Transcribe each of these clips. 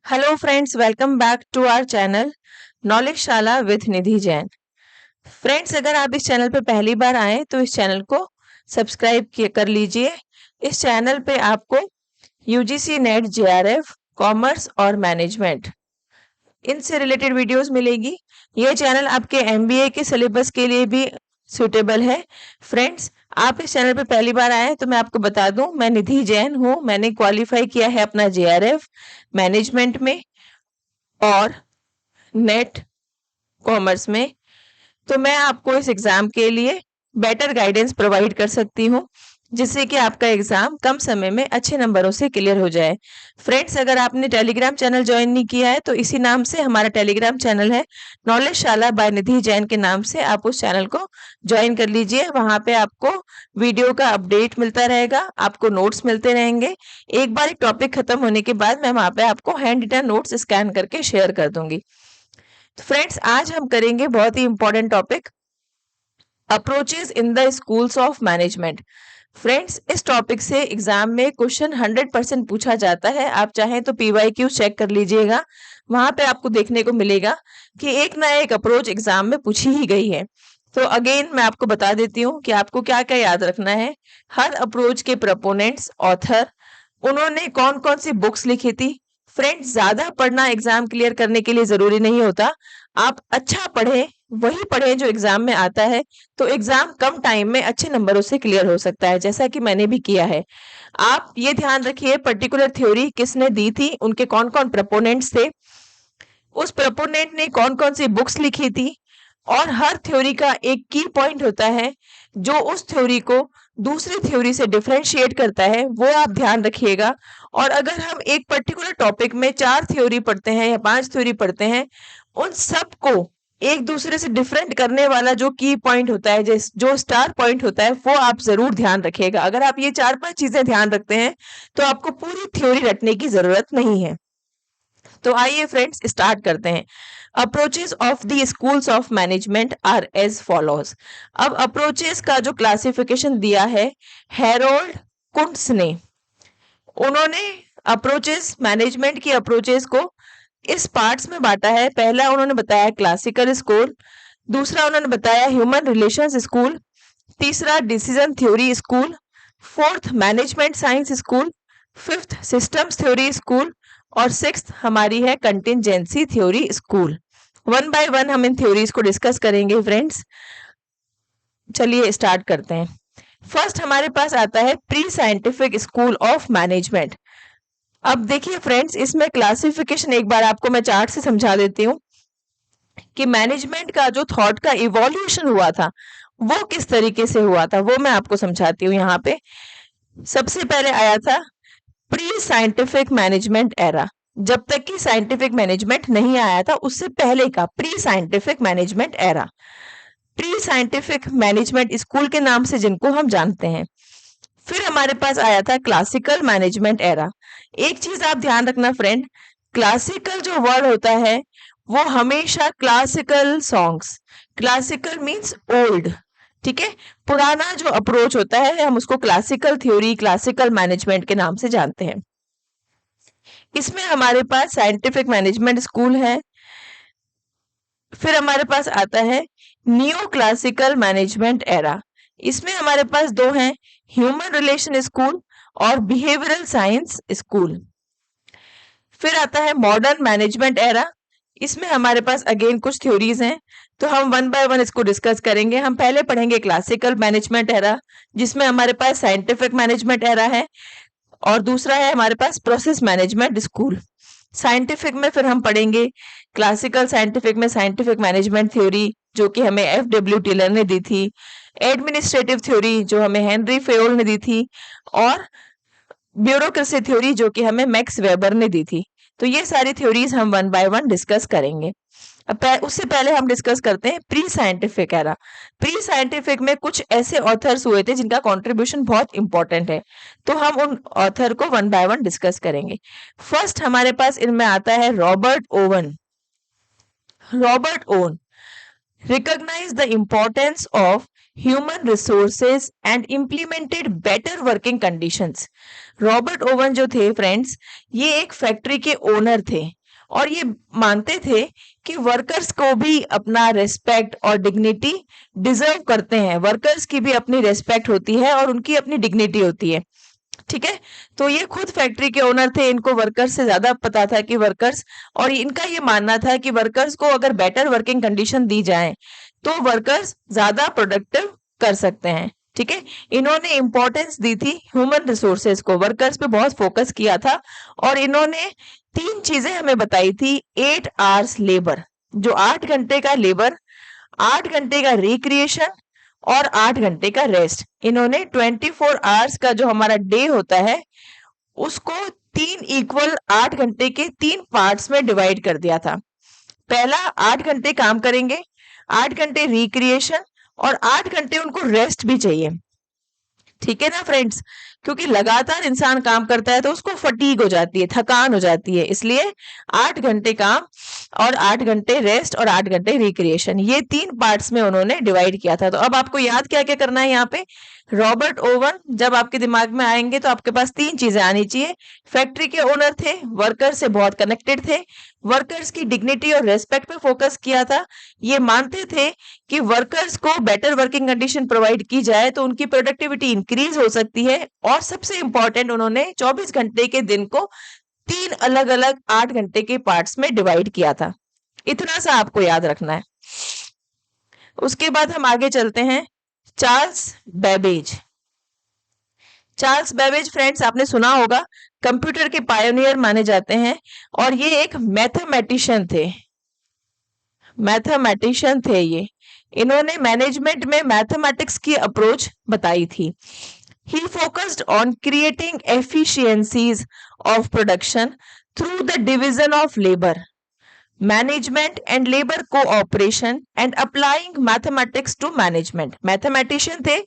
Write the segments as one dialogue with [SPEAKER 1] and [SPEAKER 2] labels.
[SPEAKER 1] Hello friends, welcome back to our channel Knowledgeshala with Nidhi Jain. Friends, अगर आप इस चैनल पर पहली बार आए तो इस चैनल को सब्सक्राइब कर लीजिए। इस चैनल पे आपको यूजीसी नेट, जेआरएफ, कॉमर्स और मैनेजमेंट इनसे रिलेटेड वीडियोस मिलेगी। ये चैनल आपके एमबीए के सिलेबस के लिए भी सूटेबल है। फ्रेंड्स, आप इस चैनल पे पहली बार आए तो मैं आपको बता दूं, मैं निधि जैन हूँ। मैंने क्वालिफाई किया है अपना जेआरएफ मैनेजमेंट में और नेट कॉमर्स में। तो मैं आपको इस एग्जाम के लिए बेटर गाइडेंस प्रोवाइड कर सकती हूँ, जिससे कि आपका एग्जाम कम समय में अच्छे नंबरों से क्लियर हो जाए। फ्रेंड्स, अगर आपने टेलीग्राम चैनल ज्वाइन नहीं किया है तो इसी नाम से हमारा टेलीग्राम चैनल है, नॉलेजशाला बाय निधि जैन के नाम से आप उस चैनल को ज्वाइन कर लीजिए। वहां पे आपको वीडियो का अपडेट मिलता रहेगा, आपको नोट्स मिलते रहेंगे। एक बार एक टॉपिक खत्म होने के बाद मैं वहां पे आपको हैंड रिटन नोट्स स्कैन करके शेयर कर दूंगी। तो फ्रेंड्स, आज हम करेंगे बहुत ही important topic, approaches in the schools of management. Friends, इस टॉपिक से एग्जाम में क्वेश्चन 100% पूछा जाता है। आप चाहें तो पीवाईक्यू चेक कर लीजिएगा, वहां पे आपको देखने को मिलेगा कि एक ना एक अप्रोच एग्जाम में पूछी ही गई है। तो अगेन मैं आपको बता देती हूँ कि आपको क्या क्या याद रखना है। हर अप्रोच के प्रोपोनेंट्स, ऑथर, उन्होंने कौन कौन सी बुक्स लिखी थी। फ्रेंड्स, ज्यादा पढ़ना एग्जाम क्लियर करने के लिए जरूरी नहीं होता। आप अच्छा पढ़ें, वही पढ़ें जो एग्जाम में आता है, तो एग्जाम कम टाइम में अच्छे नंबरों से क्लियर हो सकता है, जैसा कि मैंने भी किया है। आप ये ध्यान रखिए, पर्टिकुलर थ्योरी किसने दी थी, उनके कौन कौन प्रोपोनेंट्स थे, उस प्रोपोनेंट ने कौन कौन सी बुक्स लिखी थी, और हर थ्योरी का एक की पॉइंट होता है जो उस थ्योरी को दूसरी थ्योरी से डिफरेंशिएट करता है, वो आप ध्यान रखिएगा। और अगर हम एक पर्टिकुलर टॉपिक में 4 थ्योरी पढ़ते हैं या 5 थ्योरी पढ़ते हैं, उन सबको एक दूसरे से डिफरेंट करने वाला जो की पॉइंट होता है, जो स्टार पॉइंट होता है, वो आप जरूर ध्यान रखिएगा। अगर आप ये 4-5 चीजें ध्यान रखते हैं तो आपको पूरी थ्योरी रटने की जरूरत नहीं है। तो आइए फ्रेंड्स, स्टार्ट करते हैं। Approaches of the schools of management are as follows. अब अप्रोचेस का जो क्लासिफिकेशन दिया है हैरोल्ड कुंट्स ने, उन्होंने अप्रोचेस, मैनेजमेंट की अप्रोचेस को इस पार्ट्स में बांटा है। पहला उन्होंने बताया क्लासिकल स्कूल, दूसरा उन्होंने बताया ह्यूमन रिलेशंस स्कूल, तीसरा decision theory school, fourth management science school, fifth systems theory school, और सिक्स्थ हमारी है contingency theory school. One by one हम इन थ्योरीज को डिस्कस करेंगे फ्रेंड्स। चलिए स्टार्ट करते हैं। फर्स्ट हमारे पास आता है pre scientific school of management. अब देखिए फ्रेंड्स, इसमें क्लासिफिकेशन एक बार आपको मैं चार्ट से समझा देती हूँ कि मैनेजमेंट का जो थॉट का इवोल्यूशन हुआ था वो किस तरीके से हुआ था, वो मैं आपको समझाती हूँ। यहाँ पे सबसे पहले आया था प्री साइंटिफिक मैनेजमेंट एरा। जब तक कि साइंटिफिक मैनेजमेंट नहीं आया था, उससे पहले का pre scientific management era, pre scientific management school के नाम से जिनको हम जानते हैं। फिर हमारे पास आया था क्लासिकल मैनेजमेंट एरा। एक चीज आप ध्यान रखना फ्रेंड, क्लासिकल जो वर्ड होता है वो हमेशा classical songs, classical means old, ठीक है, पुराना जो अप्रोच होता है हम उसको क्लासिकल थ्योरी, क्लासिकल मैनेजमेंट के नाम से जानते हैं। इसमें हमारे पास साइंटिफिक मैनेजमेंट स्कूल है। फिर हमारे पास आता है न्यू क्लासिकल मैनेजमेंट एरा। इसमें हमारे पास दो हैं, ह्यूमन रिलेशन स्कूल और बिहेवियरल साइंस स्कूल। फिर आता है मॉडर्न मैनेजमेंट एरा। इसमें हमारे पास अगेन कुछ थ्योरीज हैं, तो हम वन बाय वन इसको डिस्कस करेंगे। हम पहले पढ़ेंगे क्लासिकल मैनेजमेंट एरा, जिसमें हमारे पास साइंटिफिक मैनेजमेंट एरा है, और दूसरा है हमारे पास प्रोसेस मैनेजमेंट स्कूल। साइंटिफिक में फिर हम पढ़ेंगे क्लासिकल साइंटिफिक में साइंटिफिक मैनेजमेंट थ्योरी, जो कि हमें एफ.डब्ल्यू. टेलर ने दी थी, एडमिनिस्ट्रेटिव थ्योरी जो हमें हेनरी फेयोल ने दी थी, और ब्यूरोक्रेसी थ्योरी जो कि हमें मैक्स वेबर ने दी थी। तो ये सारी थ्योरीज हम वन बाय वन डिस्कस करेंगे। अब उससे पहले हम डिस्कस करते हैं pre scientific era. Pre scientific में कुछ ऐसे ऑथर्स हुए थे जिनका कंट्रीब्यूशन बहुत इंपॉर्टेंट है, तो हम उन ऑथर को वन बाय वन डिस्कस करेंगे। फर्स्ट हमारे पास इनमें आता है Robert oven. Robert oven recognized the importance of human resources and implemented better working conditions। Robert oven जो थे फ्रेंड्स, ये एक फैक्ट्री के ओनर थे, और ये मानते थे कि वर्कर्स को भी अपना रिस्पेक्ट और डिग्निटी डिजर्व करते हैं, वर्कर्स की भी अपनी रिस्पेक्ट होती है और उनकी अपनी डिग्निटी होती है। ठीक है, तो ये खुद फैक्ट्री के ओनर थे, इनको वर्कर्स से ज्यादा पता था कि वर्कर्स, और इनका ये मानना था कि वर्कर्स को अगर बेटर वर्किंग कंडीशन दी जाए तो वर्कर्स ज्यादा प्रोडक्टिव कर सकते हैं। ठीक है, इन्होंने इंपॉर्टेंस दी थी ह्यूमन रिसोर्सेज को, वर्कर्स पे बहुत फोकस किया था, और इन्होंने 3 चीजें हमें बताई थी। 8 आवर्स लेबर, जो 8 घंटे का लेबर, 8 घंटे का रिक्रिएशन और 8 घंटे का रेस्ट। इन्होंने 24 आवर्स का जो हमारा डे होता है उसको 3 इक्वल 8 घंटे के 3 पार्ट्स में डिवाइड कर दिया था। पहला 8 घंटे काम करेंगे, 8 घंटे रिक्रिएशन और 8 घंटे उनको रेस्ट भी चाहिए। ठीक है ना फ्रेंड्स, क्योंकि लगातार इंसान काम करता है तो उसको फटीग हो जाती है, थकान हो जाती है, इसलिए 8 घंटे काम और 8 घंटे रेस्ट और 8 घंटे रिक्रिएशन, ये 3 पार्ट्स में उन्होंने डिवाइड किया था। तो अब आपको याद क्या क्या करना है यहाँ पे, रॉबर्ट ओवन जब आपके दिमाग में आएंगे तो आपके पास 3 चीजें आनी चाहिए। फैक्ट्री के ओनर थे, वर्कर से बहुत कनेक्टेड थे, वर्कर्स की डिग्निटी और रेस्पेक्ट पे फोकस किया था, ये मानते थे कि वर्कर्स को बेटर वर्किंग कंडीशन प्रोवाइड की जाए तो उनकी प्रोडक्टिविटी इंक्रीज हो सकती है, और सबसे इंपॉर्टेंट उन्होंने 24 घंटे के दिन को 3 अलग अलग 8 घंटे के पार्ट्स में डिवाइड किया था। इतना सा आपको याद रखना है। उसके बाद हम आगे चलते हैं, Charles Babbage. Charles Babbage friends आपने सुना होगा, कंप्यूटर के पायोनियर माने जाते हैं, और ये एक मैथमेटिशियन थे ये। इन्होंने मैनेजमेंट में मैथमेटिक्स की अप्रोच बताई थी। He focused on creating efficiencies of production through the division of labor, management and labor cooperation and applying mathematics to management. Mathematician थे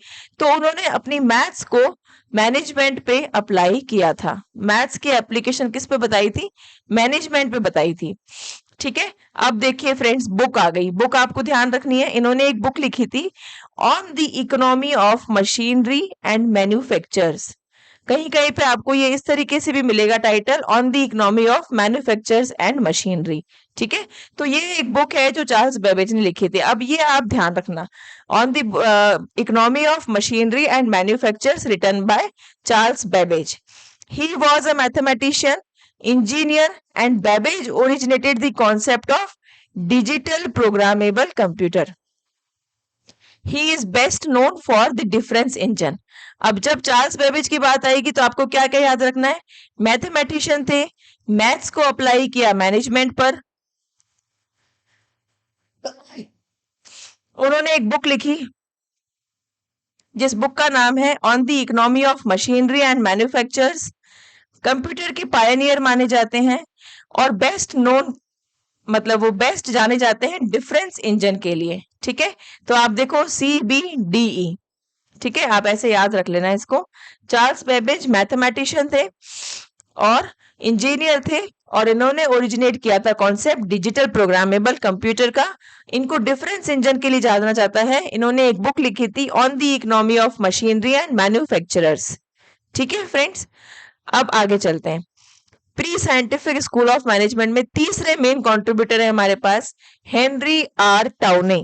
[SPEAKER 1] तो उन्होंने अपनी मैथ्स को मैनेजमेंट पे अप्लाई किया था। मैथ्स की एप्लीकेशन किस पे बताई थी, मैनेजमेंट पे बताई थी। ठीक है, अब देखिए फ्रेंड्स, बुक आ गई। बुक आपको ध्यान रखनी है, इन्होंने एक बुक लिखी थी on the economy of machinery and manufacturers. कहीं कहीं पे आपको ये इस तरीके से भी मिलेगा title, on the economy of manufacturers and machinery. ठीक है, तो ये एक बुक है जो चार्ल्स बेबेज ने लिखी थी। अब ये आप ध्यान रखना, on the economy of machinery and manufacturers written by Charles Babbage. He was a mathematician, engineer, and Babbage originated the concept of digital programmable computer. He is best known for the difference engine. अब जब Charles Babbage की बात आएगी तो आपको क्या क्या याद रखना है, मैथमेटिशियन थे, मैथ्स को अप्लाई किया मैनेजमेंट पर, उन्होंने एक बुक लिखी जिस बुक का नाम है on the economy of machinery and manufacturers. Computer के पायनियर माने जाते हैं, और बेस्ट नोन मतलब वो बेस्ट जाने जाते हैं डिफरेंस इंजन के लिए। ठीक है, तो आप देखो CBDE। ठीक है, आप ऐसे याद रख लेना इसको। चार्ल्स बेबेज मैथमेटिशियन थे और इंजीनियर थे, और इन्होंने ओरिजिनेट किया था कॉन्सेप्ट डिजिटल प्रोग्रामेबल कंप्यूटर का। इनको डिफरेंस इंजन के लिए जाना जाता है। इन्होंने एक बुक लिखी थी on the economy of machinery and manufacturers. ठीक है फ्रेंड्स, अब आगे चलते हैं। Pre scientific school of management में तीसरे मेन कंट्रीब्यूटर है हमारे पास हेनरी आर टाउने।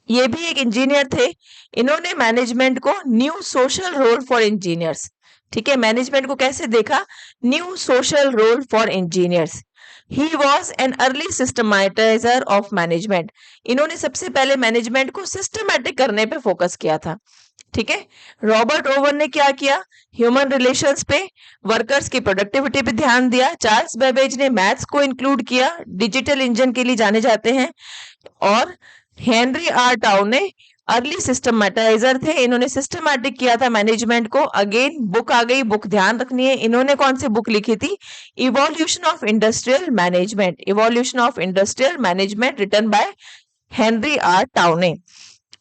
[SPEAKER 1] ये भी एक इंजीनियर थे। इन्होंने मैनेजमेंट को new social role for engineers, ठीक है, मैनेजमेंट को कैसे देखा, new social role for engineers. He was an early systematizer of management. इन्होंने सबसे पहले मैनेजमेंट को सिस्टमैटिक करने पे फोकस किया था। ठीक है, रॉबर्ट ओवन ने क्या किया, ह्यूमन रिलेशंस पे, वर्कर्स की प्रोडक्टिविटी पे ध्यान दिया। चार्ल्स बेबेज ने मैथ्स को इंक्लूड किया, डिजिटल इंजन के लिए जाने जाते हैं। और हेनरी आर टाउन ने अर्ली सिस्टमैटाइजर थे, इन्होंने सिस्टमैटिक किया था मैनेजमेंट को। अगेन बुक आ गई, बुक ध्यान रखनी है। इन्होंने कौन सी बुक लिखी थी, evolution of industrial management, evolution of industrial management written by Henry R Towne.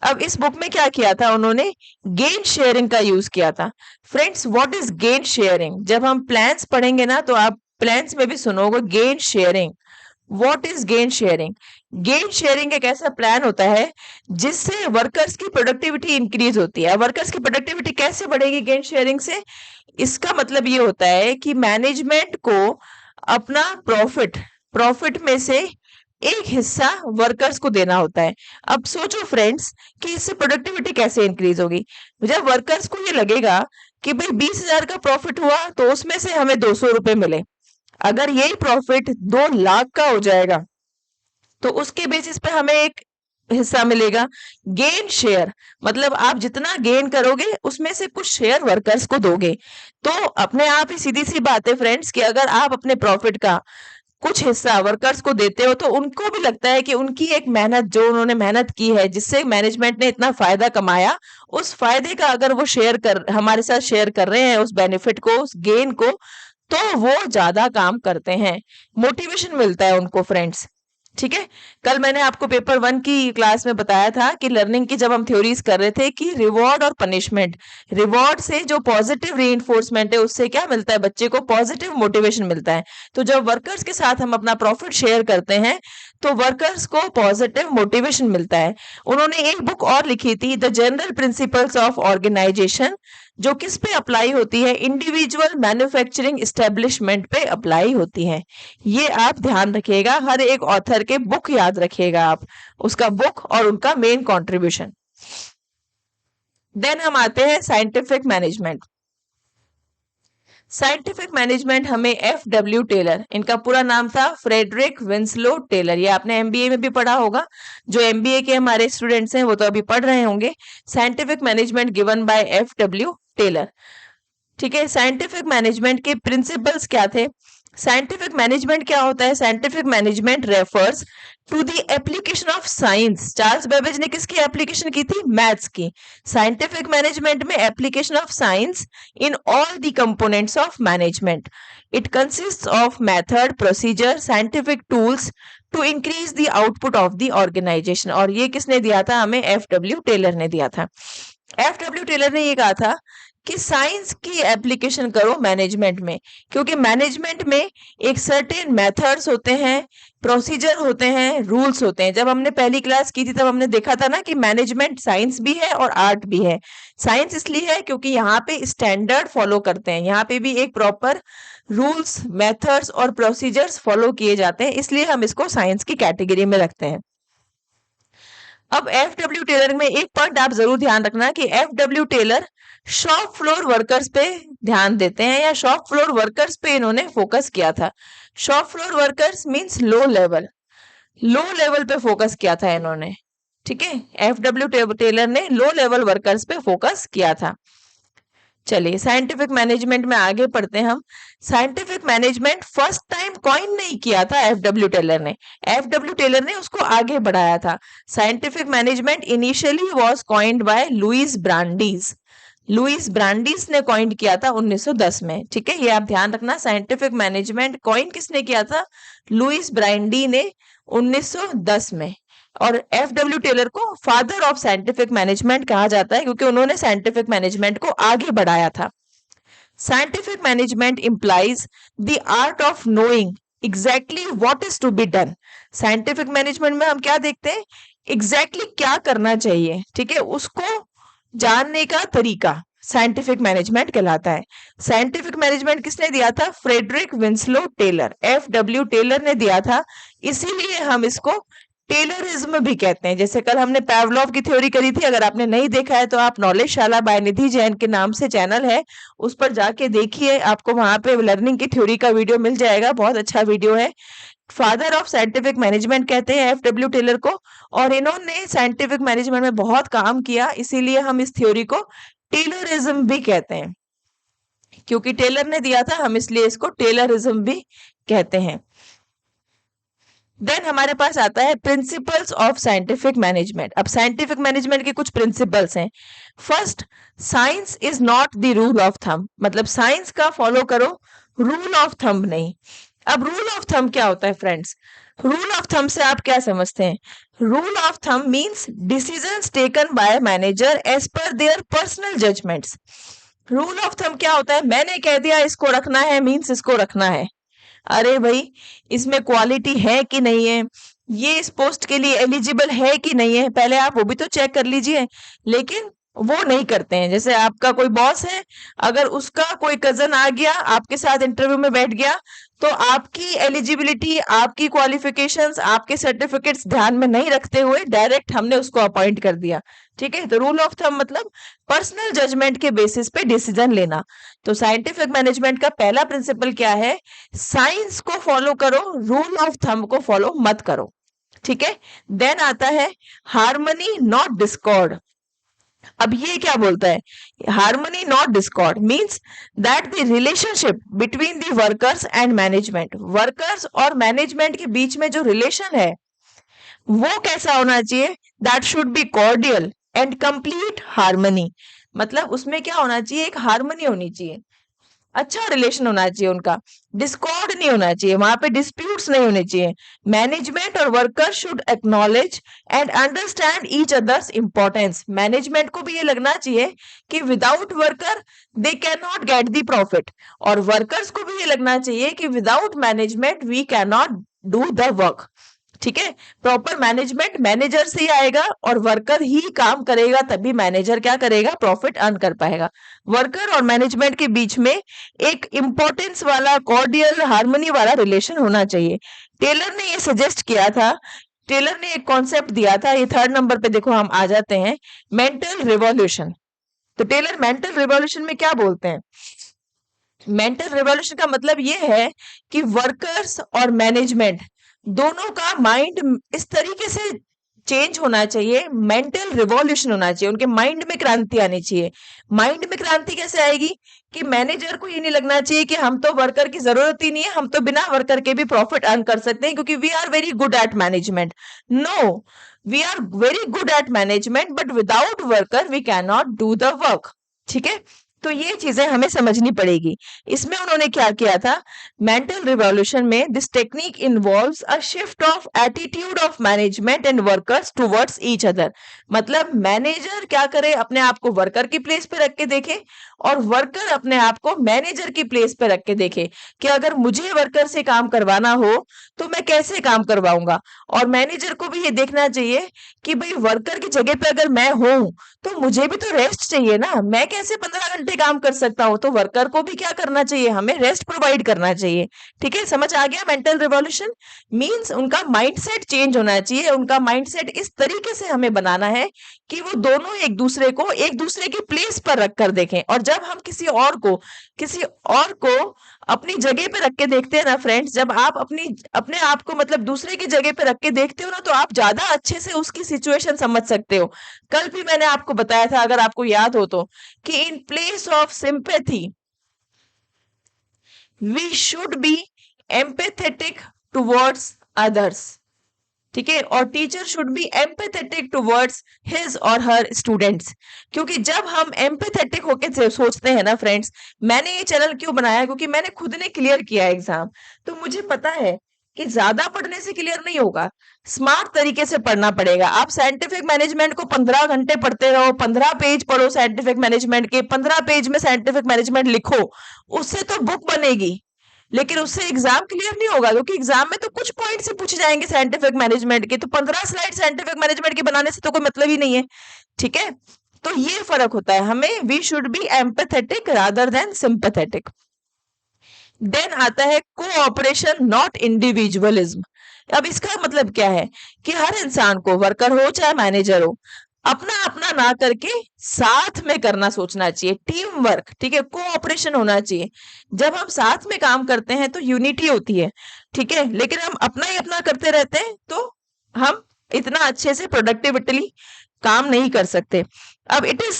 [SPEAKER 1] अब इस बुक में क्या किया था उन्होंने, गेन शेयरिंग का यूज किया था। Friends, what is gain sharing, जब हम प्लान्स पढ़ेंगे ना तो आप प्लान्स में भी सुनोगे gain sharing. What is gain sharing, gain sharing एक ऐसा प्लान होता है जिससे वर्कर्स की प्रोडक्टिविटी इंक्रीज होती है। वर्कर्स की प्रोडक्टिविटी कैसे बढ़ेगी गेन शेयरिंग से, इसका मतलब ये होता है कि मैनेजमेंट को अपना प्रॉफिट प्रॉफिट में से एक हिस्सा वर्कर्स को देना होता है। अब सोचो फ्रेंड्स कि इससे प्रोडक्टिविटी कैसे इंक्रीज होगी। जब वर्कर्स को ये लगेगा कि भाई 20,000 का प्रॉफिट हुआ तो उसमें से हमें 200 रुपए मिले, अगर यही प्रॉफिट 2 लाख का हो जाएगा तो उसके बेसिस पे हमें एक हिस्सा मिलेगा। गेन शेयर मतलब आप जितना गेन करोगे उसमें से कुछ शेयर वर्कर्स को दोगे। तो अपने आप ही सीधी सी बात है फ्रेंड्स कि अगर आप अपने प्रॉफिट का कुछ हिस्सा वर्कर्स को देते हो तो उनको भी लगता है कि उनकी एक मेहनत, जो उन्होंने मेहनत की है जिससे मैनेजमेंट ने इतना फायदा कमाया, उस फायदे का अगर वो हमारे साथ शेयर कर रहे हैं, उस बेनिफिट को, उस गेन को, तो वो ज्यादा काम करते हैं, मोटिवेशन मिलता है उनको फ्रेंड्स। ठीक है, कल मैंने आपको पेपर 1 की क्लास में बताया था कि लर्निंग की जब हम थ्योरीज कर रहे थे कि रिवॉर्ड और पनिशमेंट, रिवॉर्ड से जो पॉजिटिव रीइंफोर्समेंट है उससे क्या मिलता है, बच्चे को पॉजिटिव मोटिवेशन मिलता है। तो जब वर्कर्स के साथ हम अपना प्रॉफिट शेयर करते हैं तो वर्कर्स को पॉजिटिव मोटिवेशन मिलता है। उन्होंने एक बुक और लिखी थी, the general principles of organization, जो किस पे अप्लाई होती है, इंडिविजुअल मैन्युफैक्चरिंग एस्टेब्लिशमेंट पे अप्लाई होती है। ये आप ध्यान रखिएगा, हर एक ऑथर के बुक याद रखिएगा आप, उसका बुक और उनका मेन कंट्रीब्यूशन। देन हम आते हैं साइंटिफिक मैनेजमेंट। साइंटिफिक मैनेजमेंट हमें एफ.डब्ल्यू. टेलर, इनका पूरा नाम था फ्रेडरिक विंसलो टेलर, ये आपने एमबीए में भी पढ़ा होगा, जो एमबीए के हमारे स्टूडेंट्स हैं वो तो अभी पढ़ रहे होंगे। Scientific management given by F W. Taylor. ठीक है, साइंटिफिक मैनेजमेंट के प्रिंसिपल्स क्या थे? साइंटिफिक मैनेजमेंट क्या होता है? Scientific management refers to the application of science. Charles Babbage ने किसकी एप्लीकेशन की थी? मैथ्स की। साइंटिफिक मैनेजमेंट में application of science in all the components of management. It consists of method, procedure, scientific tools to increase the output of the organization. और ये किसने दिया था हमें? एफ.डब्ल्यू. टेलर ने दिया था। एफ.डब्ल्यू. टेलर ने ये कहा था कि साइंस की एप्लीकेशन करो मैनेजमेंट में, क्योंकि मैनेजमेंट में एक सर्टेन मेथड्स होते हैं, प्रोसीजर होते हैं, रूल्स होते हैं। जब हमने पहली क्लास की थी तब हमने देखा था ना कि मैनेजमेंट साइंस भी है और आर्ट भी है। साइंस इसलिए है क्योंकि यहाँ पे स्टैंडर्ड फॉलो करते हैं, यहाँ पे भी एक प्रॉपर रूल्स, मेथड्स और प्रोसीजर्स फॉलो किए जाते हैं, इसलिए हम इसको साइंस की कैटेगरी में रखते हैं। अब एफ.डब्ल्यू. टेलर में एक पॉइंट आप जरूर ध्यान रखना कि F.W.. Taylor shop floor workers पे ध्यान देते हैं, या शॉप फ्लोर वर्कर्स पे इन्होंने फोकस किया था। Shop floor workers means low level पे फोकस किया था इन्होंने। ठीक है, एफ.डब्ल्यू. टेलर ने लो लेवल वर्कर्स पे फोकस किया था। चलिए साइंटिफिक मैनेजमेंट में आगे पढ़ते हैं हम। Scientific management first time coin नहीं किया था एफ.डब्ल्यू. टेलर ने, एफ.डब्ल्यू. टेलर ने उसको आगे बढ़ाया था। Scientific management initially was coined by Louis Brandeis. Louis Brandeis ने कॉइन किया था 1910 में। ठीक है, ये आप ध्यान रखना, साइंटिफिक मैनेजमेंट कॉइन किसने किया था? लुइस ब्रांडी ने 1910 में। और एफ.डब्ल्यू. टेलर को फादर ऑफ साइंटिफिक मैनेजमेंट कहा जाता है क्योंकि उन्होंने साइंटिफिक मैनेजमेंट को आगे बढ़ाया था। Scientific management implies the art of knowing exactly what is to be done. Scientific management में हम क्या देखते हैं? एग्जैक्टली क्या करना चाहिए, ठीक है, उसको जानने का तरीका साइंटिफिक मैनेजमेंट कहलाता है। साइंटिफिक मैनेजमेंट किसने दिया था? Frederick Winslow Taylor, F W. Taylor ने दिया था, इसीलिए हम इसको टेलरिज्म भी कहते हैं। जैसे कल हमने पैवलोव की थ्योरी करी थी, अगर आपने नहीं देखा है तो आप नॉलेज शाला बाय निधि जैन के नाम से चैनल है, उस पर जाके देखिए, आपको वहां पे लर्निंग की थ्योरी का वीडियो मिल जाएगा, बहुत अच्छा वीडियो है। फादर ऑफ साइंटिफिक मैनेजमेंट कहते हैं एफ.डब्ल्यू. टेलर को, और इन्होंने साइंटिफिक मैनेजमेंट में बहुत काम किया, इसीलिए हम इस थ्योरी को टेलरिज्म भी कहते हैं। क्योंकि टेलर ने दिया था, हम इसलिए इसको टेलरिज्म भी कहते हैं। देन हमारे पास आता है प्रिंसिपल्स ऑफ साइंटिफिक मैनेजमेंट। अब साइंटिफिक मैनेजमेंट के कुछ प्रिंसिपल्स हैं। First, science is not the rule of thumb, मतलब साइंस का फॉलो करो, रूल ऑफ थंब नहीं। अब रूल ऑफ थंब क्या होता है फ्रेंड्स? रूल ऑफ थंब से आप क्या समझते हैं? Rule of thumb means decisions taken by manager as per their personal judgments. Rule of thumb क्या होता है? मैंने कह दिया इसको रखना है मींस इसको रखना है। अरे भाई, इसमें क्वालिटी है कि नहीं है, ये इस पोस्ट के लिए एलिजिबल है कि नहीं है, पहले आप वो भी तो चेक कर लीजिए। लेकिन वो नहीं करते हैं। जैसे आपका कोई बॉस है, अगर उसका कोई कजन आ गया आपके साथ इंटरव्यू में बैठ गया, तो आपकी एलिजिबिलिटी, आपकी क्वालिफिकेशंस, आपके सर्टिफिकेट्स ध्यान में नहीं रखते हुए डायरेक्ट हमने उसको अपॉइंट कर दिया। ठीक है, तो रूल ऑफ थंब मतलब पर्सनल जजमेंट के बेसिस पे डिसीजन लेना। तो साइंटिफिक मैनेजमेंट का पहला प्रिंसिपल क्या है? साइंस को फॉलो करो, रूल ऑफ थंब को फॉलो मत करो। ठीक है, देन आता है हार्मनी नॉट डिस्कॉर्ड। अब ये क्या बोलता है? Harmony not Discord means that the relationship between the workers and management, workers और मैनेजमेंट के बीच में जो रिलेशन है वो कैसा होना चाहिए? That should be cordial and complete harmony. मतलब उसमें क्या होना चाहिए? एक हार्मनी होनी चाहिए, अच्छा रिलेशन होना चाहिए उनका, डिस्कॉर्ड नहीं होना चाहिए, वहां पे डिस्प्यूट्स नहीं होने चाहिए। मैनेजमेंट और worker should acknowledge and understand each others importance. Management को भी ये लगना चाहिए कि without worker they can not get the profit, और वर्कर्स को भी ये लगना चाहिए कि without management we can not do the work. ठीक है, प्रॉपर मैनेजमेंट मैनेजर से ही आएगा और वर्कर ही काम करेगा, तभी मैनेजर क्या करेगा? प्रॉफिट अर्न कर पाएगा। वर्कर और मैनेजमेंट के बीच में एक इंपॉर्टेंस वाला, कॉर्डियल, हार्मनी वाला रिलेशन होना चाहिए। टेलर ने ये सजेस्ट किया था, टेलर ने एक कॉन्सेप्ट दिया था, ये 3rd नंबर पे देखो हम आ जाते हैं, मेंटल रिवॉल्यूशन। तो टेलर मेंटल रिवॉल्यूशन में क्या बोलते हैं? मेंटल रिवॉल्यूशन का मतलब ये है कि वर्कर्स और मैनेजमेंट दोनों का माइंड इस तरीके से चेंज होना चाहिए, मेंटल रिवॉल्यूशन होना चाहिए, उनके माइंड में क्रांति आनी चाहिए। माइंड में क्रांति कैसे आएगी? कि मैनेजर को ये नहीं लगना चाहिए कि हम तो वर्कर की जरूरत ही नहीं है, हम तो बिना वर्कर के भी प्रॉफिट अर्न कर सकते हैं क्योंकि we are very good at management. No, we are very good at management but without worker we can not do the work. ठीक है, तो ये चीजें हमें समझनी पड़ेगी। इसमें उन्होंने क्या किया था? मेंटल रिवॉल्यूशन में this technique involves a shift of attitude of management and workers towards each other. मतलब मैनेजर क्या करे? अपने आप को वर्कर की प्लेस पे रख के देखे, और वर्कर अपने आप को मैनेजर की प्लेस पे रख के देखे कि अगर मुझे वर्कर से काम करवाना हो तो मैं कैसे काम करवाऊंगा। और मैनेजर को भी ये देखना चाहिए कि भाई वर्कर की जगह पे अगर मैं हूं तो मुझे भी तो रेस्ट चाहिए ना, मैं कैसे 15 घंटे काम कर सकता हूँ? तो वर्कर को भी क्या करना चाहिए? हमें रेस्ट प्रोवाइड करना चाहिए। ठीक है, समझ आ गया? मेंटल रिवॉल्यूशन मींस उनका माइंडसेट चेंज होना चाहिए, उनका माइंडसेट इस तरीके से हमें बनाना है कि वो दोनों एक दूसरे को एक दूसरे की प्लेस पर रख कर देखें। और जब हम किसी और को अपनी जगह पे रख के देखते हैं ना फ्रेंड्स, जब आप अपने आप को मतलब दूसरे की जगह पे रख के देखते हो ना, तो आप ज्यादा अच्छे से उसकी सिचुएशन समझ सकते हो। कल भी मैंने आपको बताया था, अगर आपको याद हो तो, कि in place of sympathy we should be empathetic towards others. ठीक है, और teacher should be empathetic towards his or her students. क्योंकि जब हम एम्पैथेटिक होके सोचते हैं ना फ्रेंड्स, मैंने ये चैनल क्यों बनाया? क्योंकि मैंने खुद ने क्लियर किया एग्जाम, तो मुझे पता है कि ज्यादा पढ़ने से क्लियर नहीं होगा, स्मार्ट तरीके से पढ़ना पड़ेगा। आप साइंटिफिक मैनेजमेंट को 15 घंटे पढ़ते रहो, 15 पेज पढ़ो साइंटिफिक मैनेजमेंट के, 15 पेज में साइंटिफिक मैनेजमेंट लिखो, उससे तो बुक बनेगी, लेकिन उससे एग्जाम क्लियर नहीं होगा। क्योंकि एग्जाम में तो कुछ पॉइंट से पूछे जाएंगे साइंटिफिक मैनेजमेंट के, तो 15 स्लाइड साइंटिफिक मैनेजमेंट के बनाने से तो कोई मतलब ही नहीं है। ठीक है, तो ये फर्क होता है हमें, we should be empathetic rather than sympathetic. Then आता है कोऑपरेशन नॉट इंडिविजुअलिज्म। अब इसका मतलब क्या है? कि हर इंसान को, वर्कर हो चाहे मैनेजर हो, अपना अपना ना करके साथ में करना सोचना चाहिए, टीम वर्क। ठीक है, कोऑपरेशन होना चाहिए। जब हम साथ में काम करते हैं तो यूनिटी होती है। ठीक है, लेकिन हम अपना ही अपना करते रहते हैं तो हम इतना अच्छे से प्रोडक्टिविटी काम नहीं कर सकते। अब it is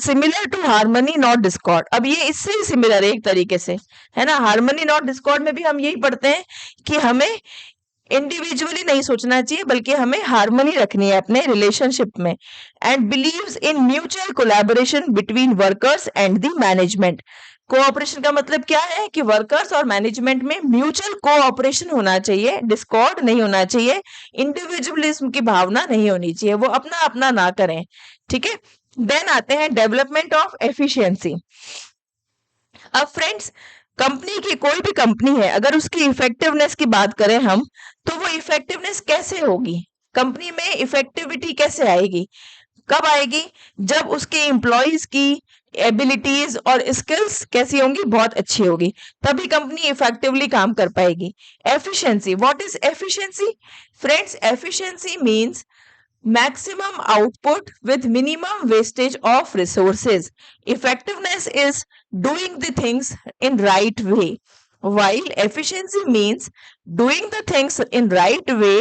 [SPEAKER 1] similar to harmony not discord. अब ये इससे ही सिमिलर है एक तरीके से, है ना। हार्मनी नॉट डिस्कॉर्ड में भी हम यही पढ़ते हैं कि हमें इंडिविजुअली नहीं सोचना चाहिए, बल्कि हमें हार्मनी रखनी है अपने रिलेशनशिप में। And believes in mutual collaboration between workers and the management. Cooperation का मतलब क्या है? कि वर्कर्स और मैनेजमेंट में म्यूचुअल कोऑपरेशन होना चाहिए, डिस्कॉर्ड नहीं होना चाहिए, इंडिविजुअलिज्म की भावना नहीं होनी चाहिए, वो अपना अपना ना करें। ठीक है, देन आते हैं डेवलपमेंट ऑफ एफिशिएंसी। अब फ्रेंड्स, कंपनी की कोई भी कंपनी है, अगर उसकी इफेक्टिवनेस की बात करें हम, तो वो इफेक्टिवनेस कैसे होगी? कंपनी में इफेक्टिविटी कैसे आएगी? कब आएगी? जब उसके एम्प्लॉयज की एबिलिटीज और स्किल्स कैसी होंगी? बहुत अच्छी होगी, तभी कंपनी इफेक्टिवली काम कर पाएगी। Efficiency, what is efficiency? Friends, efficiency means maximum output with minimum wastage of resources. Effectiveness is doing the things in right way, while efficiency means doing the things in right way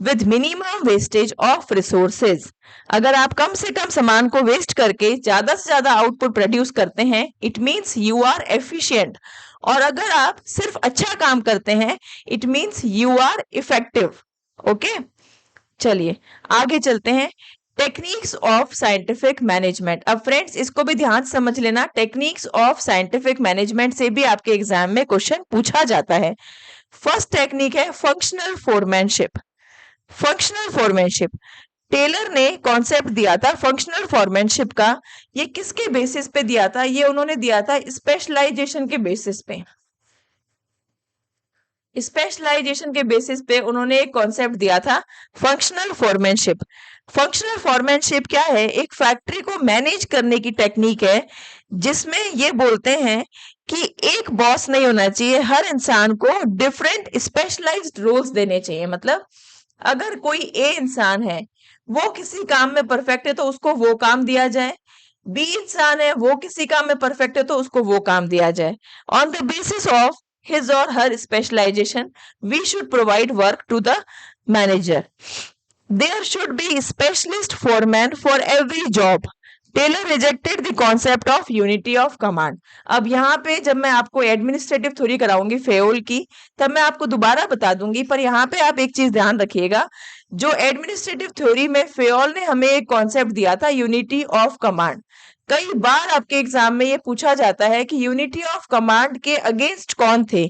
[SPEAKER 1] with minimum wastage of resources. अगर आप कम से कम सामान को waste करके ज्यादा से ज्यादा output produce करते हैं, it means you are efficient. और अगर आप सिर्फ अच्छा काम करते हैं, it means you are effective. Okay, चलिए आगे चलते हैं। Techniques of scientific management. अब फ्रेंड्स इसको भी ध्यान से समझ लेना, टेक्निक्स ऑफ साइंटिफिक मैनेजमेंट से भी आपके एग्जाम में क्वेश्चन पूछा जाता है। फर्स्ट टेक्निक है functional foremanship. Functional foremanship, Taylor ने कॉन्सेप्ट दिया था फंक्शनल फोरमैनशिप का। ये किसके बेसिस पे दिया था? ये उन्होंने दिया था स्पेशलाइजेशन के बेसिस पे। स्पेशलाइजेशन के बेसिस पे उन्होंने एक कॉन्सेप्ट दिया था फंक्शनल फोरमैनशिप। फंक्शनल फोरमैनशिप क्या है? एक फैक्ट्री को मैनेज करने की टेक्निक है, जिसमें ये बोलते हैं कि एक बॉस नहीं होना चाहिए, हर इंसान को डिफरेंट स्पेशलाइज्ड रोल्स देने चाहिए। मतलब अगर कोई ए इंसान है, वो किसी काम में परफेक्ट है तो उसको वो काम दिया जाए। बी इंसान है, वो किसी काम में परफेक्ट है तो उसको वो काम दिया जाए। On the basis of his or her specialization, we should provide work to the manager. There should be specialist foreman for every job. Taylor rejected the concept of unity of command. अब यहाँ पे जब मैं आपको administrative theory कराऊंगी फेओल की, तब मैं आपको दोबारा बता दूंगी, पर यहाँ पे आप एक चीज ध्यान रखिएगा, जो एडमिनिस्ट्रेटिव थ्योरी में फेओल ने हमें एक कॉन्सेप्ट दिया था यूनिटी ऑफ कमांड। कई बार आपके एग्जाम में ये पूछा जाता है कि यूनिटी ऑफ कमांड के अगेंस्ट कौन थे?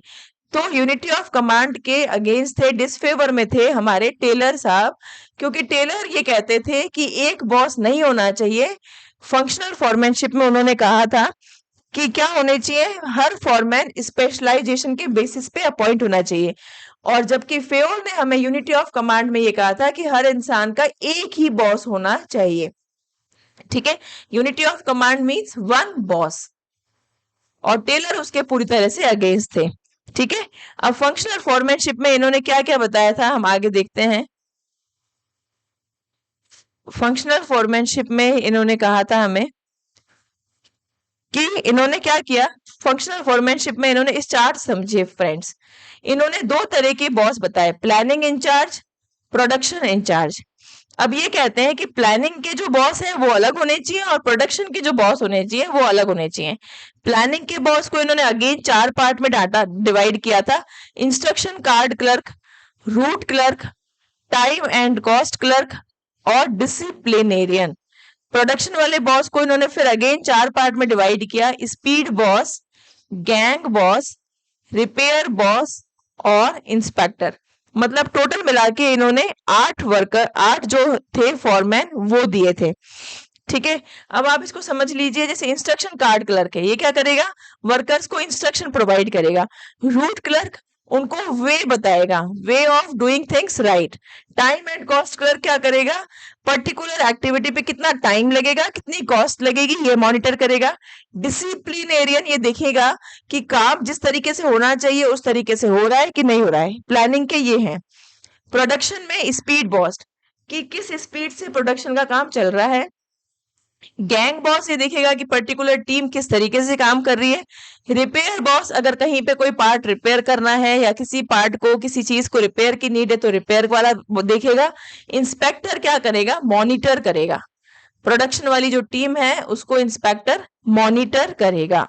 [SPEAKER 1] तो यूनिटी ऑफ कमांड के अगेंस्ट थे, डिसफेवर में थे हमारे टेलर साहब, क्योंकि टेलर ये कहते थे कि एक बॉस नहीं होना चाहिए। फंक्शनल फॉरमैनशिप में उन्होंने कहा था कि क्या होने चाहिए? हर फॉरमैन स्पेशलाइजेशन के बेसिस पे अपॉइंट होना चाहिए। और जबकि फेओल ने हमें यूनिटी ऑफ कमांड में ये कहा था कि हर इंसान का एक ही बॉस होना चाहिए। ठीक है, unity of command means one boss, और टेलर उसके पूरी तरह से अगेंस्ट थे। ठीक है, अब फंक्शनल फॉरमैनशिप में इन्होंने क्या क्या बताया था, हम आगे देखते हैं। फंक्शनल फॉरमैनशिप में इन्होंने कहा था हमें कि इन्होंने क्या किया, फंक्शनल फॉरमैनशिप में इन्होंने इस चार्ट समझिए फ्रेंड्स, इन्होंने दो तरह के बॉस बताए, प्लानिंग इंचार्ज, प्रोडक्शन इंचार्ज। अब ये कहते हैं कि प्लानिंग के जो बॉस हैं वो अलग होने चाहिए और प्रोडक्शन के जो बॉस होने चाहिए वो अलग होने चाहिए। प्लानिंग के बॉस को इन्होंने अगेन चार पार्ट में डाटा डिवाइड किया था, instruction card clerk, root clerk, time and cost clerk और डिसिप्लिनेरियन। प्रोडक्शन वाले बॉस को इन्होंने फिर अगेन चार पार्ट में डिवाइड किया, speed boss, gang boss, repair boss और इंस्पेक्टर। मतलब टोटल मिला के इन्होंने 8 जो थे फॉरमैन वो दिए थे। ठीक है, अब आप इसको समझ लीजिए, जैसे इंस्ट्रक्शन कार्ड क्लर्क है, ये क्या करेगा? वर्कर्स को इंस्ट्रक्शन प्रोवाइड करेगा। रूट क्लर्क उनको वे बताएगा, वे of doing things right. Time and cost clerk क्या करेगा? पर्टिकुलर एक्टिविटी पे कितना टाइम लगेगा, कितनी कॉस्ट लगेगी, ये मॉनिटर करेगा। डिसिप्लिनेरियन ये देखेगा कि काम जिस तरीके से होना चाहिए उस तरीके से हो रहा है कि नहीं हो रहा है। प्लानिंग के ये हैं। प्रोडक्शन में स्पीड बॉस कि किस स्पीड से प्रोडक्शन का काम चल रहा है। गैंग बॉस ये देखेगा कि पर्टिकुलर टीम किस तरीके से काम कर रही है। रिपेयर बॉस अगर कहीं पे कोई पार्ट रिपेयर करना है या किसी पार्ट को, किसी चीज को रिपेयर की नीड है तो रिपेयर वाला देखेगा। इंस्पेक्टर क्या करेगा? मॉनिटर करेगा। प्रोडक्शन वाली जो टीम है उसको इंस्पेक्टर मॉनिटर करेगा।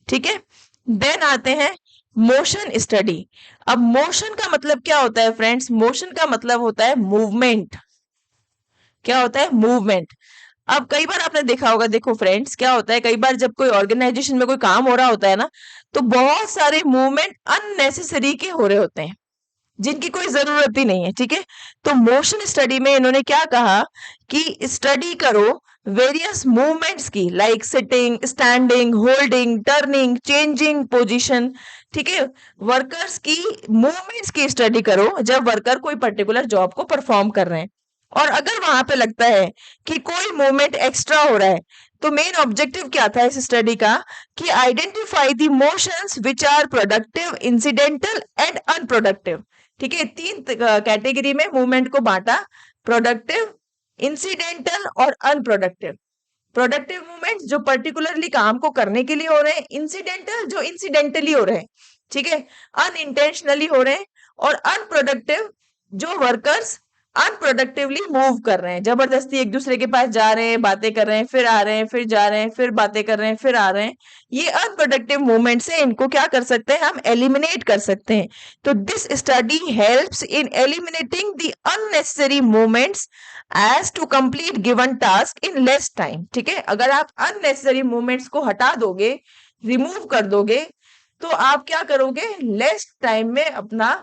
[SPEAKER 1] ठीक है, देन आते हैं मोशन स्टडी। अब मोशन का मतलब क्या होता है फ्रेंड्स? मोशन का मतलब होता है मूवमेंट। क्या होता है? मूवमेंट। अब कई बार आपने देखा होगा, देखो फ्रेंड्स क्या होता है, कई बार जब कोई ऑर्गेनाइजेशन में कोई काम हो रहा होता है ना, तो बहुत सारे मूवमेंट अननेसेसरी के हो रहे होते हैं जिनकी कोई जरूरत ही नहीं है। ठीक है, तो मोशन स्टडी में इन्होंने क्या कहा कि स्टडी करो वेरियस मूवमेंट्स की, like sitting, standing, holding, turning, changing position. ठीक है, वर्कर्स की मूवमेंट्स की स्टडी करो जब वर्कर कोई पर्टिकुलर जॉब को परफॉर्म कर रहे हैं। और अगर वहां पे लगता है कि कोई मूवमेंट एक्स्ट्रा हो रहा है, तो मेन ऑब्जेक्टिव क्या था इस स्टडी का कि identify the motions which are productive, incidental and unproductive. ठीक है, तीन कैटेगरी में मूवमेंट को बांटा, प्रोडक्टिव, इंसिडेंटल और अनप्रोडक्टिव। प्रोडक्टिव मूवमेंट जो पर्टिकुलरली काम को करने के लिए हो रहे हैं, इंसिडेंटल जो इंसिडेंटली हो रहे हैं, ठीक है, अनइंटेंशनली हो रहे हैं, और अनप्रोडक्टिव जो वर्कर्स अनप्रोडक्टिवली मूव कर रहे हैं, जबरदस्ती एक दूसरे के पास जा रहे हैं, बातें कर रहे हैं, फिर आ रहे हैं, फिर जा रहे हैं, फिर बातें कर रहे हैं, फिर आ रहे हैं। ये अनप्रोडक्टिव मूवमेंट से इनको क्या कर सकते हैं, हम एलिमिनेट कर सकते हैं। तो this study helps in eliminating the unnecessary movements as to complete given task in less time. ठीक है, अगर आप अननेसेसरी मूवमेंट्स को हटा दोगे, रिमूव कर दोगे, तो आप क्या करोगे, लेस टाइम में अपना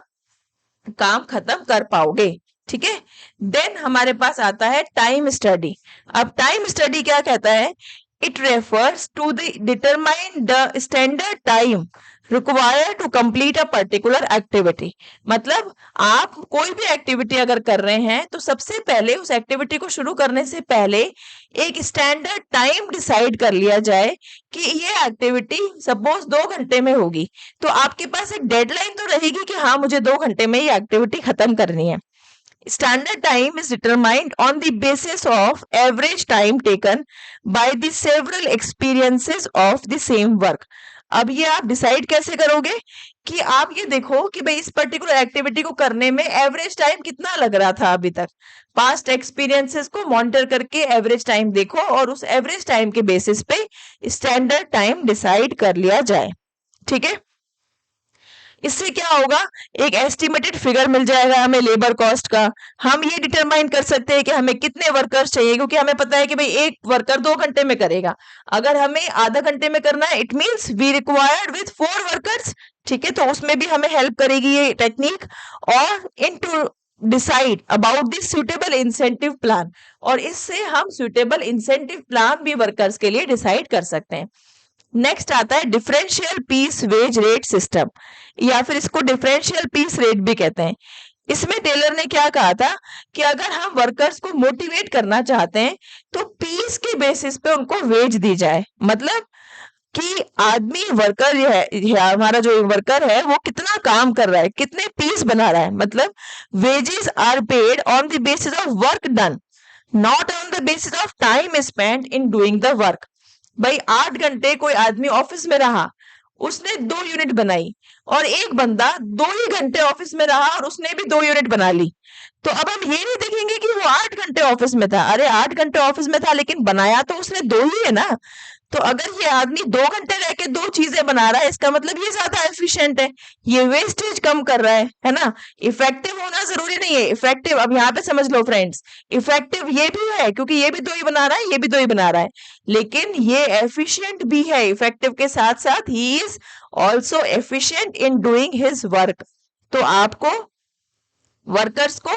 [SPEAKER 1] काम खत्म कर पाओगे। ठीक है, देन हमारे पास आता है टाइम स्टडी। अब टाइम स्टडी क्या कहता है, it refers to the determine the standard time required to complete a particular activity. मतलब आप कोई भी एक्टिविटी अगर कर रहे हैं तो सबसे पहले उस एक्टिविटी को शुरू करने से पहले एक स्टैंडर्ड टाइम डिसाइड कर लिया जाए कि ये एक्टिविटी सपोज 2 घंटे में होगी, तो आपके पास एक डेडलाइन तो रहेगी कि हाँ मुझे 2 घंटे में ये एक्टिविटी खत्म करनी है। Standard time is determined on the basis of average time taken by the several experiences of the same work. अब ये आप डिसाइड कैसे करोगे कि आप ये देखो कि भाई इस पर्टिकुलर एक्टिविटी को करने में एवरेज टाइम कितना लग रहा था अभी तक, पास्ट एक्सपीरियंसेस को मॉनिटर करके एवरेज टाइम देखो और उस एवरेज टाइम के बेसिस पे स्टैंडर्ड टाइम डिसाइड कर लिया जाए। ठीक है, इससे क्या होगा, एक एस्टिमेटेड फिगर मिल जाएगा हमें लेबर कॉस्ट का। हम ये डिटरमाइन कर सकते हैं कि हमें कितने वर्कर्स चाहिए, क्योंकि हमें पता है कि भाई एक वर्कर 2 घंटे में करेगा, अगर हमें आधा घंटे में करना है it means we required with 4 workers. ठीक है, तो उसमें भी हमें हेल्प करेगी ये टेक्निक। और in to decide about this suitable incentive plan, और इससे हम सुटेबल इंसेंटिव प्लान भी वर्कर्स के लिए डिसाइड कर सकते हैं। नेक्स्ट आता है differential piece wage rate system, या फिर इसको डिफरेंशियल पीस रेट भी कहते हैं। इसमें टेलर ने क्या कहा था कि अगर हम वर्कर्स को मोटिवेट करना चाहते हैं तो पीस के बेसिस पे उनको वेज दी जाए। मतलब कि आदमी वर्कर हमारा जो वर्कर है वो कितना काम कर रहा है, कितने पीस बना रहा है। मतलब wages are paid on the basis of work done, not on the basis of time spent in doing the work. भाई 8 घंटे कोई आदमी ऑफिस में रहा, उसने 2 यूनिट बनाई, और एक बंदा 2 ही घंटे ऑफिस में रहा और उसने भी 2 यूनिट बना ली। तो अब हम ये नहीं देखेंगे कि वो 8 घंटे ऑफिस में था, अरे 8 घंटे ऑफिस में था लेकिन बनाया तो उसने 2 ही है ना। तो अगर ये आदमी 2 घंटे रह के 2 चीजें बना रहा है, इसका मतलब ये ज्यादा एफिशिएंट है, ये वेस्टेज कम कर रहा है ना। इफेक्टिव होना जरूरी नहीं है, इफेक्टिव अब यहाँ पे समझ लो फ्रेंड्स, इफेक्टिव ये भी है क्योंकि ये भी 2 ही बना रहा है, ये भी 2 ही बना रहा है, लेकिन ये एफिशिएंट भी है। इफेक्टिव के साथ साथ he is also efficient in doing his work. तो आपको वर्कर्स को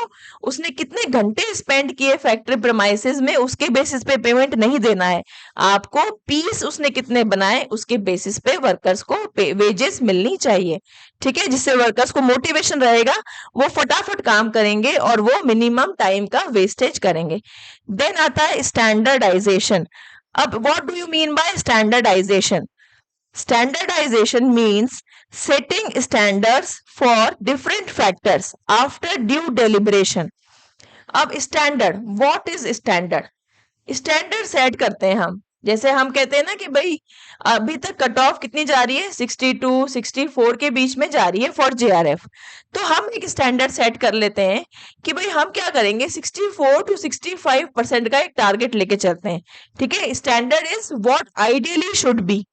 [SPEAKER 1] उसने कितने घंटे स्पेंड किए फैक्ट्री प्रेमाइसेस में उसके बेसिस पे पेमेंट नहीं देना है, आपको पीस उसने कितने बनाए उसके बेसिस पे वर्कर्स को वेजेस मिलनी चाहिए। ठीक है, जिससे वर्कर्स को मोटिवेशन रहेगा, वो फटाफट काम करेंगे और वो मिनिमम टाइम का वेस्टेज करेंगे। देन आता है स्टैंडर्डाइजेशन। अब what do you mean by standardization? Standardization means setting standards for different factors after due deliberation. अब standard, what is standard? Standard set करते हैं हम, जैसे हम कहते हैं ना कि भाई अभी तक कट ऑफ कितनी जा रही है, 62 64 के बीच में जा रही है फॉर जेआरएफ। तो हम एक स्टैंडर्ड सेट कर लेते हैं कि भाई हम क्या करेंगे, 64 to 65% का एक टारगेट लेके चलते हैं। ठीक है, standard is what ideally should be.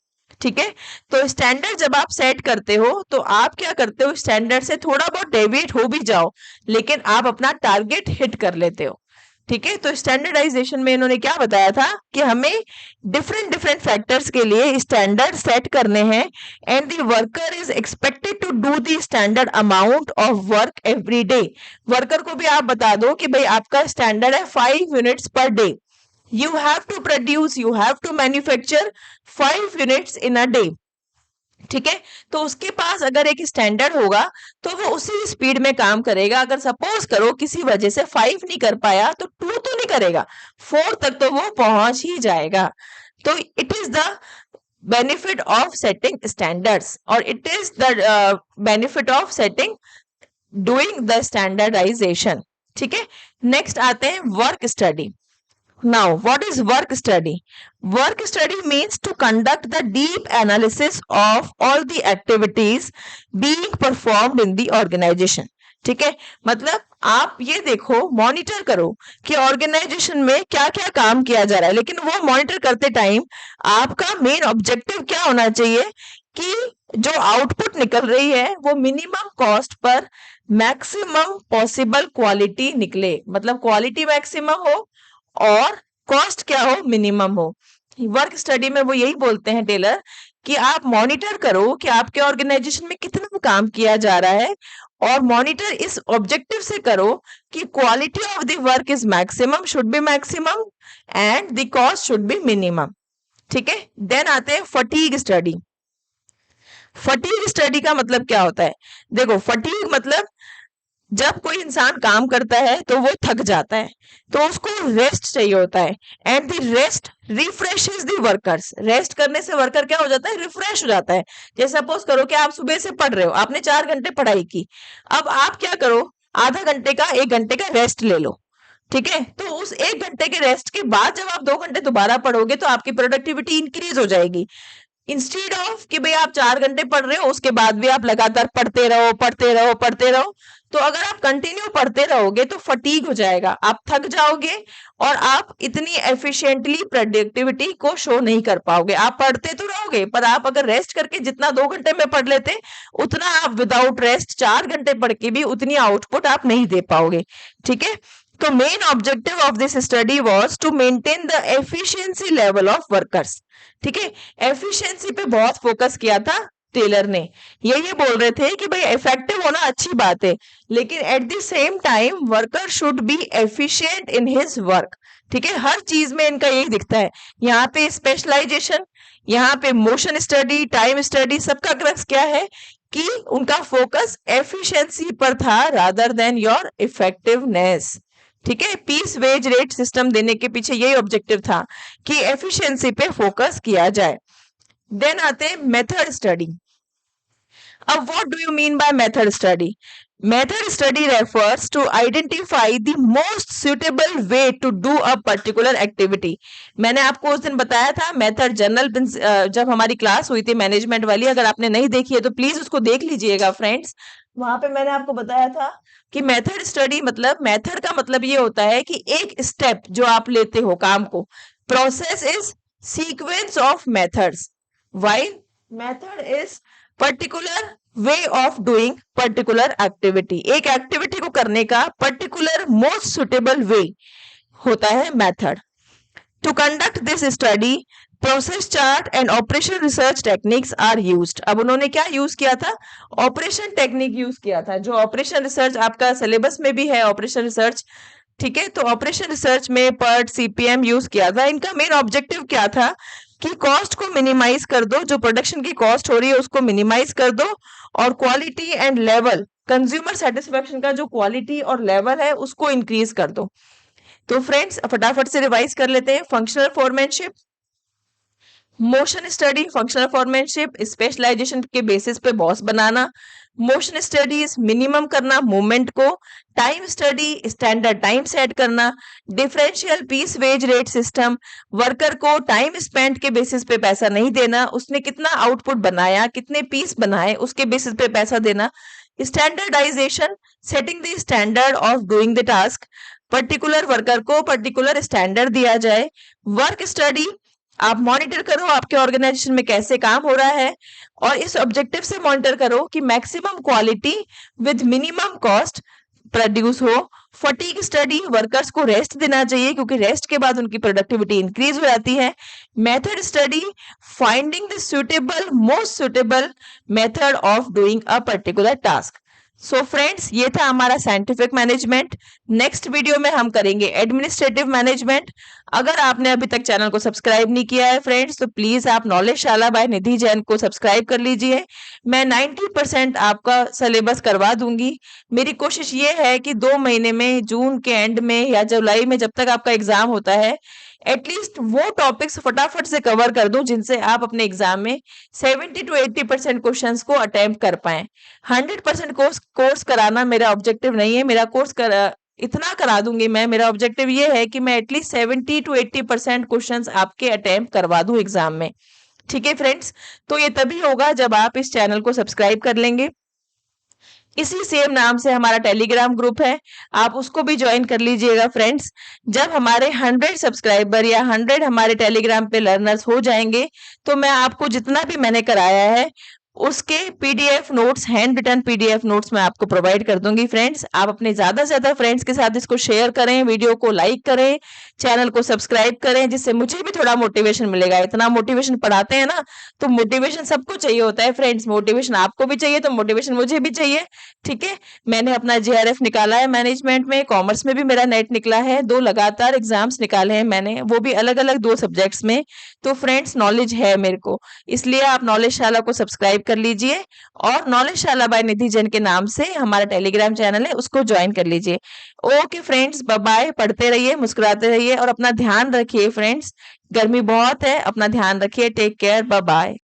[SPEAKER 1] ठीक है, तो स्टैंडर्ड जब आप सेट करते हो तो आप क्या करते हो, स्टैंडर्ड से थोड़ा बहुत डेविएट हो भी जाओ लेकिन आप अपना टारगेट हिट कर लेते हो। ठीक है, तो स्टैंडर्डाइजेशन में इन्होंने क्या बताया था कि हमें डिफरेंट डिफरेंट फैक्टर्स के लिए स्टैंडर्ड सेट करने हैं, and the worker is expected to do the standard amount of work every day. Worker को भी आप बता दो कि भाई आपका स्टैंडर्ड है 5 units per day, you have to manufacture 5 units in a day। ठीक है। तो उसके पास अगर एक स्टैंडर्ड होगा तो वो उसी स्पीड में काम करेगा। अगर सपोज करो किसी वजह से 5 नहीं कर पाया तो 2 तो नहीं करेगा, 4 तक तो वो पहुंच ही जाएगा। तो it is the benefit of setting standards और it is the benefit of setting doing the standardization. ठीक है। नेक्स्ट आते हैं work study. Now, what is work study? Work study means to conduct the deep analysis of all the activities being performed in the organization. ठीक है। मतलब आप ये देखो, मॉनिटर करो कि ऑर्गेनाइजेशन में क्या क्या काम किया जा रहा है, लेकिन वो मॉनिटर करते टाइम आपका मेन ऑब्जेक्टिव क्या होना चाहिए कि जो आउटपुट निकल रही है वो minimum cost per maximum possible quality निकले। मतलब क्वालिटी मैक्सिमम हो और कॉस्ट क्या हो, मिनिमम हो। वर्क स्टडी में वो यही बोलते हैं टेलर कि आप मॉनिटर करो कि आपके ऑर्गेनाइजेशन में कितना काम किया जा रहा है और मॉनिटर इस ऑब्जेक्टिव से करो कि quality of the work is maximum, should be maximum and the cost should be minimum. ठीक है। देन आते हैं फटीग स्टडी। फटीग स्टडी का मतलब क्या होता है? देखो, फटीग मतलब जब कोई इंसान काम करता है तो वो थक जाता है तो उसको रेस्ट चाहिए होता है and the rest refreshes the workers. Rest करने से वर्कर क्या हो जाता है, रिफ्रेश हो जाता है। जैसे सपोज करो कि आप सुबह से पढ़ रहे हो, आपने 4 घंटे पढ़ाई की, अब आप क्या करो, आधा घंटे का 1 घंटे का रेस्ट ले लो। ठीक है। तो उस 1 घंटे के रेस्ट के बाद जब आप 2 घंटे दोबारा पढ़ोगे तो आपकी प्रोडक्टिविटी इंक्रीज हो जाएगी। इंस्टेड ऑफ कि भाई आप 4 घंटे पढ़ रहे हो उसके बाद भी आप लगातार पढ़ते रहो पढ़ते रहो पढ़ते रहो, तो अगर आप कंटिन्यू पढ़ते रहोगे तो फटीग हो जाएगा, आप थक जाओगे और आप इतनी एफिशिएंटली प्रोडक्टिविटी को शो नहीं कर पाओगे। आप पढ़ते तो रहोगे पर आप अगर रेस्ट करके जितना 2 घंटे में पढ़ लेते उतना आप विदाउट रेस्ट 4 घंटे पढ़ के भी उतनी आउटपुट आप नहीं दे पाओगे। ठीक है। तो main objective of this study was to maintain the efficiency level of workers. ठीक है। एफिशिएंसी पे बहुत फोकस किया था टेलर ने। ये बोल रहे थे कि भाई इफेक्टिव होना अच्छी बात है लेकिन at the same time worker should be efficient in his work. ठीक है। हर चीज में इनका यही दिखता है। यहाँ पे स्पेशलाइजेशन, यहाँ पे मोशन स्टडी, टाइम स्टडी, सबका क्रक्स क्या है कि उनका फोकस एफिशिएंसी पर था रादर देन योर इफेक्टिवनेस। ठीक है। पीस वेज रेट सिस्टम देने के पीछे यही ऑब्जेक्टिव था कि एफिशिएंसी पे फोकस किया जाए। देन आते हैं मेथड स्टडी। अब what do you mean by method study? Method study refers to identify the most suitable way to do a particular activity. मैंने आपको उस दिन बताया था मेथड जनरल जब हमारी क्लास हुई थी मैनेजमेंट वाली, अगर आपने नहीं देखी है तो प्लीज उसको देख लीजिएगा फ्रेंड्स। वहां पे मैंने आपको बताया था कि मेथड स्टडी मतलब, मेथड का मतलब ये होता है कि एक स्टेप जो आप लेते हो काम को, process is sequence of methods, while method is particular way of doing particular activity. एक एक्टिविटी को करने का पर्टिकुलर मोस्ट सुटेबल वे होता है method. To conduct this study process chart and operation research techniques are used. अब उन्होंने क्या use किया था? ऑपरेशन टेक्निक यूज किया था, जो ऑपरेशन रिसर्च आपका सिलेबस में भी है, ऑपरेशन रिसर्च। ठीक है। तो ऑपरेशन रिसर्च में पर्ट सीपीएम यूज किया था। इनका मेन ऑब्जेक्टिव क्या था कि कॉस्ट को मिनिमाइज कर दो, जो प्रोडक्शन की कॉस्ट हो रही है उसको मिनिमाइज कर दो और quality and level, consumer satisfaction का जो क्वालिटी और लेवल है उसको इंक्रीज कर दो। तो फ्रेंड्स फटाफट से रिवाइज कर लेते हैं। Functional foremanship, motion study, functional foremanship, specialization के बेसिस पे बॉस बनाना, मोशन स्टडीज मिनिमम करना मूवमेंट को, time study standard time set करना, differential piece wage rate system, worker को टाइम स्पेंड के बेसिस पे पैसा नहीं देना, उसने कितना आउटपुट बनाया, कितने पीस बनाए उसके बेसिस पे पैसा देना, standardization, setting the standard of doing the task, particular worker को पर्टिकुलर स्टैंडर्ड दिया जाए। वर्क स्टडी, आप मॉनिटर करो आपके ऑर्गेनाइजेशन में कैसे काम हो रहा है और इस ऑब्जेक्टिव से मॉनिटर करो कि maximum quality with minimum cost produce हो। फटीग स्टडी, वर्कर्स को रेस्ट देना चाहिए क्योंकि रेस्ट के बाद उनकी प्रोडक्टिविटी इंक्रीज हो जाती है। Method study, finding the suitable most suitable method of doing a particular task. So friends, ये था हमारा साइंटिफिक मैनेजमेंट। नेक्स्ट वीडियो में हम करेंगे एडमिनिस्ट्रेटिव मैनेजमेंट। अगर आपने अभी तक चैनल को सब्सक्राइब नहीं किया है फ्रेंड्स, तो प्लीज आप नॉलेजशाला बाय निधि जैन को सब्सक्राइब कर लीजिए। मैं 90% आपका सिलेबस करवा दूंगी। मेरी कोशिश ये है कि 2 महीने में, जून के एंड में या जुलाई में, जब तक आपका एग्जाम होता है, एटलीस्ट वो टॉपिक्स फटाफट से कवर कर दूं जिनसे आप अपने एग्जाम में 70 to 80% क्वेश्चंस को अटेम्प्ट कर पाएं। 100% कोर्स कराना मेरा ऑब्जेक्टिव नहीं है। मेरा इतना करा दूंगी मैं। मेरा ऑब्जेक्टिव ये है कि मैं एटलीस्ट 70 to 80% क्वेश्चंस आपके अटेम्प्ट करवा दूं एग्जाम में। ठीक है फ्रेंड्स, तो ये तभी होगा जब आप इस चैनल को सब्सक्राइब कर लेंगे। इसी सेम नाम से हमारा टेलीग्राम ग्रुप है, आप उसको भी ज्वाइन कर लीजिएगा फ्रेंड्स। जब हमारे 100 सब्सक्राइबर या 100 हमारे टेलीग्राम पे लर्नर्स हो जाएंगे, तो मैं आपको जितना भी मैंने कराया है उसके PDF notes, hand written PDF notes मैं आपको प्रोवाइड कर दूंगी फ्रेंड्स। आप अपने ज्यादा से ज्यादा फ्रेंड्स के साथ इसको शेयर करें, वीडियो को लाइक करें, चैनल को सब्सक्राइब करें, जिससे मुझे भी थोड़ा मोटिवेशन मिलेगा। इतना मोटिवेशन पढ़ाते हैं ना, तो मोटिवेशन सबको चाहिए होता है फ्रेंड्स। मोटिवेशन आपको भी चाहिए तो मोटिवेशन मुझे भी चाहिए। ठीक है, मैंने अपना जेआरएफ निकाला है मैनेजमेंट में, कॉमर्स में भी मेरा नेट निकला है, 2 लगातार एग्जाम्स निकाले हैं मैंने, वो भी अलग अलग 2 सब्जेक्ट्स में। तो फ्रेंड्स, नॉलेज है मेरे को, इसलिए आप नॉलेजशाला को सब्सक्राइब कर लीजिए और नॉलेजशाला बाय निधि जैन के नाम से हमारा टेलीग्राम चैनल है, उसको ज्वाइन कर लीजिए। Okay friends, bye bye. पढ़ते रहिए, मुस्कुराते रहिए और अपना ध्यान रखिए फ्रेंड्स। गर्मी बहुत है, अपना ध्यान रखिए। Take care, bye bye.